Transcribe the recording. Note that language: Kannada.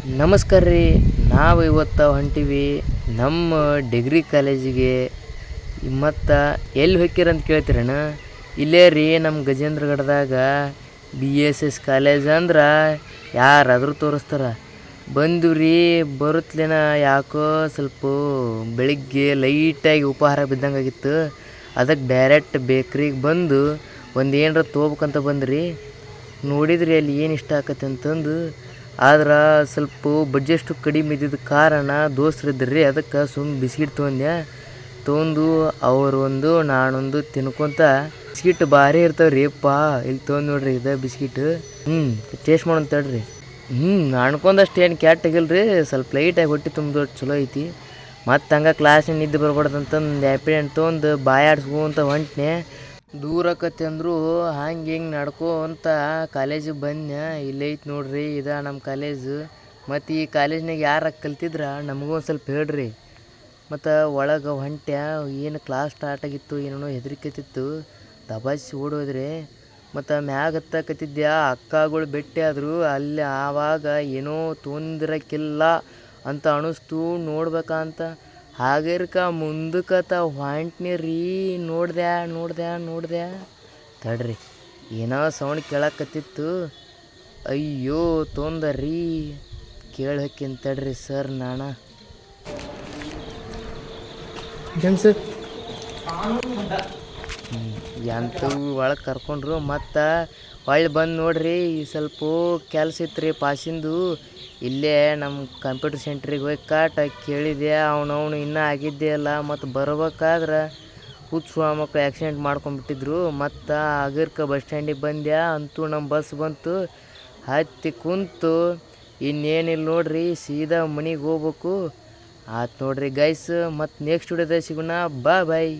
ನಮಸ್ಕಾರ ರೀ. ನಾವು ಇವತ್ತು ಹೊಂಟೀವಿ ನಮ್ಮ ಡಿಗ್ರಿ ಕಾಲೇಜಿಗೆ. ಮತ್ತು ಎಲ್ಲಿ ಹೋಗ್ತೀರಂತ ಕೇಳ್ತೀರಣ್ಣ? ಇಲ್ಲೇ ರೀ ನಮ್ಮ ಗಜೇಂದ್ರಗಢದಾಗ BSS ಕಾಲೇಜ್ ಅಂದ್ರೆ ಯಾರಾದರೂ ತೋರಿಸ್ತಾರೆ. ಬಂದು ರೀ, ಬರುತ್ತಲೇನ ಯಾಕೋ ಸ್ವಲ್ಪ ಬೆಳಿಗ್ಗೆ ಲೈಟಾಗಿ ಉಪಹಾರ ಬಿದ್ದಂಗೆ ಆಗಿತ್ತು. ಅದಕ್ಕೆ ಡೈರೆಕ್ಟ್ ಬೇಕ್ರಿಗೆ ಬಂದು ಒಂದು ಏನರ ತೊಗೋಬೇಕಂತ ಬಂದ್ರಿ. ನೋಡಿದ್ರಿ ಅಲ್ಲಿ ಏನು ಇಷ್ಟ ಆಕತ್ತೆ ಅಂತಂದು. ಆದ್ರೆ ಸ್ವಲ್ಪ ಬಡ್ಜೆಷ್ಟು ಕಡಿಮೆ ಇದ್ದಿದ್ದ ಕಾರಣ ದೋಸ್ತ್ರಿದ್ರಿ ರೀ, ಅದಕ್ಕೆ ಸುಮ್ಮನೆ ಬಿಸ್ಕಿಟ್ ತೊಗೊಂಡು ಅವರೊಂದು ನಾನೊಂದು ತಿನ್ಕೊತ. ಬಿಸ್ಕಿಟ್ ಭಾರಿ ಇರ್ತಾವೆ ರೀ ಅಪ್ಪ. ಇಲ್ಲಿ ತೊಗೊಂಡು ನೋಡ್ರಿ, ಇದು ಬಿಸ್ಕಿಟ್. ಟೇಸ್ಟ್ ಮಾಡೋಣ ತಡ್ರಿ. ಅನ್ಕೊಂಡಷ್ಟು ಏನು ಕೆಟ್ಟಾಗಿಲ್ಲ ರೀ, ಸ್ವಲ್ಪ ಲೈಟಾಗಿ ಹೊಟ್ಟೆ ತುಂಬಿದೋ ಚಲೋ ಐತಿ. ಮತ್ತು ಹಂಗೆ ಕ್ಲಾಸಿನ ನಿದ್ದೆ ಬರ್ಬಾರ್ದಂತಂದು ಒಂದು ಆ್ಯಪಲ್ ಹಣ್ಣು ತೊಗೊಂಡು ಬಾಯಾಡ್ಸ್ಕೊಂತ ಹೊಂಟ್ನೆ. ದೂರ ಆಕತಿ ಅಂದರೂ ಹಂಗೆ ಹಿಂಗೆ ನಡ್ಕೊಂತ ಕಾಲೇಜಿಗೆ ಬಂದ್ನ್ಯಾ. ಇಲ್ಲೈತೆ ನೋಡ್ರಿ, ಇದು ನಮ್ಮ ಕಾಲೇಜು. ಮತ್ತು ಈ ಕಾಲೇಜ್ನಾಗ ಯಾರು ಕಲ್ತಿದ್ರೆ ನಮಗೂ ಒಂದು ಸ್ವಲ್ಪ ಹೇಳ್ರಿ. ಮತ್ತು ಒಳಗೆ ಹೊಂಟ್ಯಾ, ಏನು ಕ್ಲಾಸ್ ಸ್ಟಾರ್ಟ್ ಆಗಿತ್ತು, ಏನೇನೋ ಹೆದರಿಕತ್ತಿತ್ತು. ದಬಾಯಿಸಿ ಓಡೋದ್ರೆ. ಮತ್ತು ಮ್ಯಾಗ ಹತ್ತಕತ್ತಿದ್ದೆ, ಅಕ್ಕಗಳು ಭೇಟಿ ಆದರು. ಅಲ್ಲಿ ಆವಾಗ ಏನೋ ತೊಂದಿರಕ್ಕಿಲ್ಲ ಅಂತ ಅನಿಸ್ತು ನೋಡ್ಬೇಕಂತ. ಹಾಗೇರ್ಕ ಮುಂದಕ್ಕತ್ತ ಹೊಂಟ್ನಿ ರೀ. ನೋಡ್ದೆ ತಡ್ರಿ, ಏನೋ ಸೌಂಡ್ ಕೇಳಕತ್ತಿತ್ತು. ಅಯ್ಯೋ ತೊಂದರ್ರಿ, ಕೇಳೋಕ್ಕಿಂತ ತಡ್ರಿ ಸರ್. ಸರ್ ಎಂಥವು ಒಳಗೆ ಕರ್ಕೊಂಡ್ರು. ಮತ್ತು ಹೊಳ್ಳಿ ಬಂದು ನೋಡ್ರಿ, ಸ್ವಲ್ಪ ಕೆಲಸ ಇತ್ತು ರೀ ಪಾಸಿಂದು. ಇಲ್ಲೇ ನಮ್ಮ ಕಂಪ್ಯೂಟರ್ ಸೆಂಟ್ರಿಗೆ ಹೋಗಿ ಕೇಳಿದೆ. ಅವನವನು ಇನ್ನೂ ಆಗಿದ್ದೇ ಅಲ್ಲ. ಮತ್ತು ಬರ್ಬೇಕಾದ್ರೆ ಹುಚ್ಚು ಮಕ್ಕಳು ಆ್ಯಕ್ಸಿಡೆಂಟ್ ಮಾಡ್ಕೊಂಡ್ಬಿಟ್ಟಿದ್ರು. ಮತ್ತು ಆಗಿರ್ಕ ಬಸ್ ಸ್ಟ್ಯಾಂಡಿಗೆ ಬಂದೆ. ಅಂತೂ ನಮ್ಮ ಬಸ್ ಬಂತು, ಹತ್ತಿ ಕುಂತು ಇನ್ನೇನಿಲ್ಲ ನೋಡ್ರಿ, ಸೀದಾ ಮನೆಗೆ ಹೋಗ್ಬೇಕು ಆಯ್ತು ನೋಡ್ರಿ ಗೈಸ್. ಮತ್ತು ನೆಕ್ಸ್ಟ್ ವಿಡಿಯೋದಾಗ ಸಿಗೋಣ. ಬಾಯ್.